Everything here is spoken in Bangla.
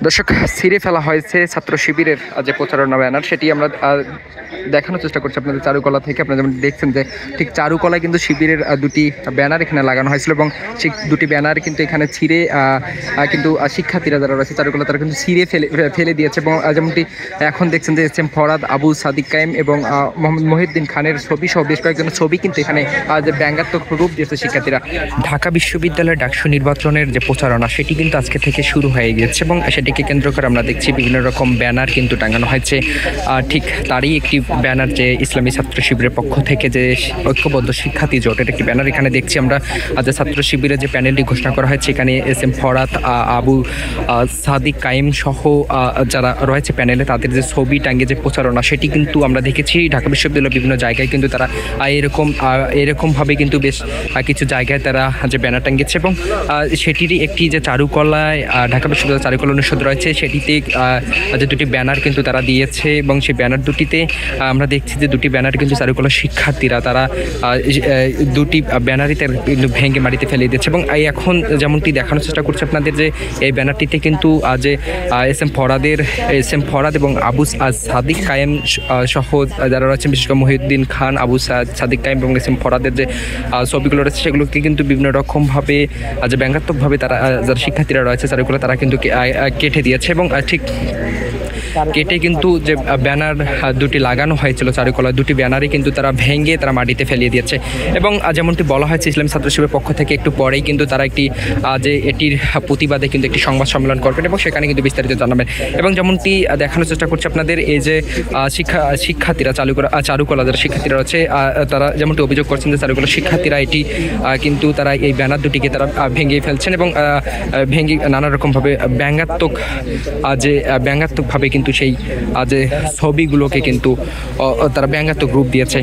দর্শক, ছিঁড়ে ফেলা হয়েছে ছাত্র শিবিরের যে প্রচারণা ব্যানার, সেটি আমরা দেখানোর চেষ্টা করছি আপনাদের চারুকলা থেকে। আপনারা যেমন দেখছেন যে ঠিক চারুকলায় কিন্তু শিবিরের দুটি ব্যানার এখানে লাগানো হয়েছিল এবং সেই দুটি ব্যানার কিন্তু এখানে ছিঁড়ে কিন্তু শিক্ষার্থীরা যারা রয়েছে চারুকলা তারা কিন্তু ছিঁড়ে ফেলে দিয়েছে। এবং যেমনটি এখন দেখছেন যে এস.এম. ফরহাদ, আবু সাদিক কায়েম এবং মোহাম্মদ মহিউদ্দিন খানের ছবি সহ বেশ কয়েকজনের ছবি কিন্তু এখানে যে ব্যঙ্গাত্মক রূপ দিয়েছে শিক্ষার্থীরা। ঢাকা বিশ্ববিদ্যালয়ের ডাকসু নির্বাচনের যে প্রচারণা সেটি কিন্তু আজকে থেকে শুরু হয়ে গিয়েছে এবং সেটিকে কেন্দ্র করে আমরা দেখছি বিভিন্ন রকম ব্যানার কিন্তু টাঙানো হয়েছে। ঠিক তারই একটি ব্যানার যে ইসলামী ছাত্র শিবিরের পক্ষ থেকে যে ঐক্যবদ্ধ শিক্ষার্থী জোটের একটি ব্যানার এখানে দেখছি আমরা। যে ছাত্র শিবিরের যে প্যানেলটি ঘোষণা করা হয়েছে এখানে এস.এম. ফরহাদ, আবু সাদিক কায়েম সহ যারা রয়েছে প্যানেলে তাদের যে ছবি টাঙ্গে যে প্রচারণা সেটি কিন্তু আমরা দেখেছি ঢাকা বিশ্ববিদ্যালয়ের বিভিন্ন জায়গায় কিন্তু তারা এরকমভাবে কিন্তু বেশ কিছু জায়গায় তারা যে ব্যানার টাঙ্গিয়েছে এবং সেটিরই একটি যে চারুকলায় ঢাকা বিশ্ববিদ্যালয় চারুকলা অনুষদ রয়েছে সেটিতে যে দুটি ব্যানার কিন্তু তারা দিয়েছে এবং সেই ব্যানার দুটিতে আমরা দেখছি যে দুটি ব্যানার কিন্তু চারুকলা শিক্ষার্থীরা তারা দুটি ব্যানারই কিন্তু ভেঙে মাটিতে ফেলে দিয়েছে। এবং এখন যেমনটি দেখানোর চেষ্টা করছে আপনাদের যে এই ব্যানারটিতে কিন্তু যে এস.এম. ফরহাদ এবং আবু সাদিক কায়েম সহ যারা রয়েছেন বিশেষ করে মহিউদ্দিন খান, আবু সাদিক কায়েম এবং এস.এম. ফরহাদের যে ছবিগুলো রয়েছে সেগুলোকে কিন্তু বিভিন্ন রকমভাবে যে ব্যঙ্গাত্মকভাবে তারা যারা শিক্ষার্থীরা রয়েছে চারুকলা তারা কিন্তু কেটে দিয়েছে এবং ঠিক কেটে কিন্তু যে ব্যানার দুটি লাগানো হয়েছিল চারুকলা দুটি ব্যানারই কিন্তু তারা ভেঙে তারা মাটিতে ফেলিয়ে দিয়েছে। এবং যেমনটি বলা হয়েছে ইসলামী ছাত্র শিবিরের পক্ষ থেকে একটু পরেই কিন্তু তারা একটি যে এটির প্রতিবাদে কিন্তু একটি সংবাদ সম্মেলন করবেন এবং সেখানে কিন্তু বিস্তারিত জানাবেন। এবং যেমনটি দেখানোর চেষ্টা করছে আপনাদের এই যে শিক্ষার্থীরা চারুকলা যারা শিক্ষার্থীরা রয়েছে তারা যেমনটি অভিযোগ করছেন যে চারুকলা শিক্ষার্থীরা এটি কিন্তু তারা এই ব্যানার দুটিকে তারা ভেঙে ফেলছেন এবং ভেঙে নানা রকমভাবে ব্যঙ্গাত্মকভাবে কিন্তু সেই যে ছবিগুলোকে কিন্তু তারা ব্যঙ্গাত্মক রূপ দিয়েছে।